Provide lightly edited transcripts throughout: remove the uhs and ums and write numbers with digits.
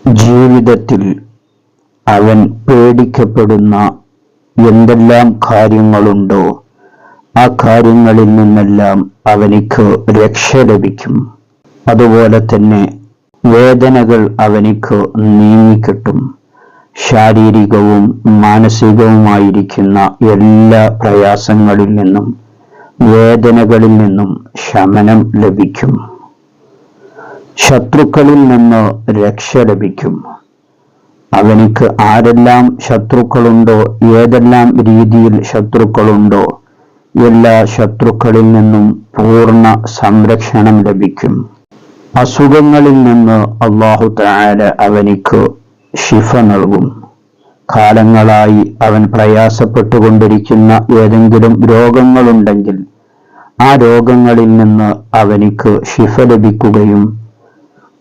ജീവിതത്തിൽ അവൻ പേടിക്കപ്പെടുന്ന എന്തെല്ലാം കാര്യങ്ങളുണ്ടോ ആ കാര്യങ്ങളിൽ നിന്നെല്ലാം അവനിക്ക് രക്ഷ ലഭിക്കും. അതുപോലെ തന്നെ വേദനകൾ അവനിക്ക് നീങ്ങിക്കിട്ടും. ശാരീരികവും മാനസികവുമായിരിക്കുന്ന എല്ലാ പ്രയാസങ്ങളിൽ നിന്നും വേദനകളിൽ നിന്നും ശമനം ലഭിക്കും. ശത്രുക്കളിൽ നിന്ന് രക്ഷ ലഭിക്കും. അവനിക്ക് ആരെല്ലാം ശത്രുക്കളുണ്ടോ, ഏതെല്ലാം രീതിയിൽ ശത്രുക്കളുണ്ടോ, എല്ലാ ശത്രുക്കളിൽ നിന്നും പൂർണ്ണ സംരക്ഷണം ലഭിക്കും. അസുഖങ്ങളിൽ നിന്ന് അല്ലാഹു തആല അവനിക്ക് ശിഫ നൽകും. കാലങ്ങളായി അവൻ പ്രയാസപ്പെട്ടുകൊണ്ടിരിക്കുന്ന ഏതെങ്കിലും രോഗങ്ങളുണ്ടെങ്കിൽ ആ രോഗങ്ങളിൽ നിന്ന് അവനിക്ക് ശിഫ ലഭിക്കുകയും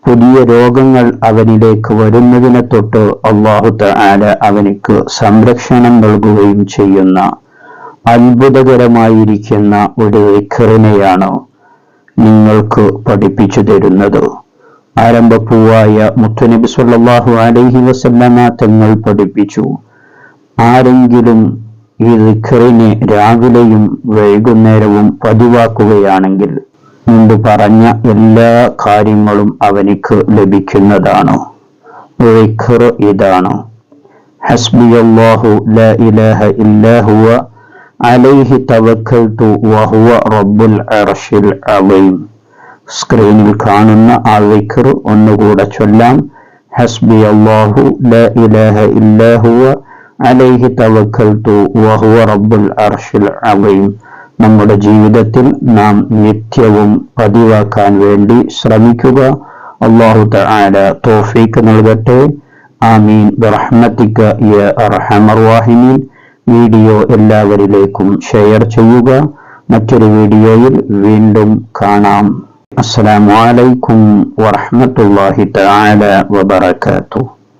പുതിയ രോഗങ്ങൾ അവനിലേക്ക് വരുന്നതിനെ തൊട്ട് അല്ലാഹു തആല അവനിക്ക് സംരക്ഷണം നൽകുകയും ചെയ്യുന്ന അത്ഭുതകരമായിരിക്കുന്ന ഒരു ദിക്റിനെയാണ് നിങ്ങൾക്ക് പഠിപ്പിച്ചു തരുന്നത്. ആരംഭപ്പൂവായ മുത്തുനബി സ്വല്ലല്ലാഹു അലൈഹി വസല്ലമ തങ്ങൾ പഠിപ്പിച്ചു, ആരെങ്കിലും ഈ ദിക്റിനെ രാവിലെയും വൈകുന്നേരവും പതിവാക്കുകയാണെങ്കിൽ മുമ്പ് പറഞ്ഞ എല്ലാ കാര്യങ്ങളും അവനിക്ക് ലഭിക്കുന്നതാണ്. ദിക്ർ ഇതാണ്: ഹസ്ബിയല്ലാഹു ലാ ഇലാഹ ഇല്ലാ ഹുവ അലൈഹി തവക്കൽതു വഹുവ റബ്ബുൽ അർശിൽ അളീം. സ്ക്രീനിൽ കാണുന്ന ആ ദിക്ർ ഒന്നുകൂടെ ചൊല്ലാം: ഹസ്ബിയല്ലാഹു ലാ ഇലാഹ ഇല്ലാ ഹുവ അലൈഹി തവക്കൽതു വഹുവ റബ്ബുൽ അർശിൽ അളീം. നമ്മുടെ ജീവിതത്തിൽ നാം നിത്യവും പതിവാക്കാൻ വേണ്ടി ശ്രമിക്കുക. അല്ലാഹു തആല തൗഫീഖ് നൽകട്ടെ. ആമീൻ ബിറഹ്മതിക യാ അർഹമർ റഹീമീൻ. വീഡിയോ എല്ലാവരിലേക്കും ഷെയർ ചെയ്യുക. മറ്റൊരു വീഡിയോയിൽ വീണ്ടും കാണാം. അസ്സലാമു അലൈക്കും വറഹ്മത്തുള്ളാഹി തആല വബറകാതുഹു.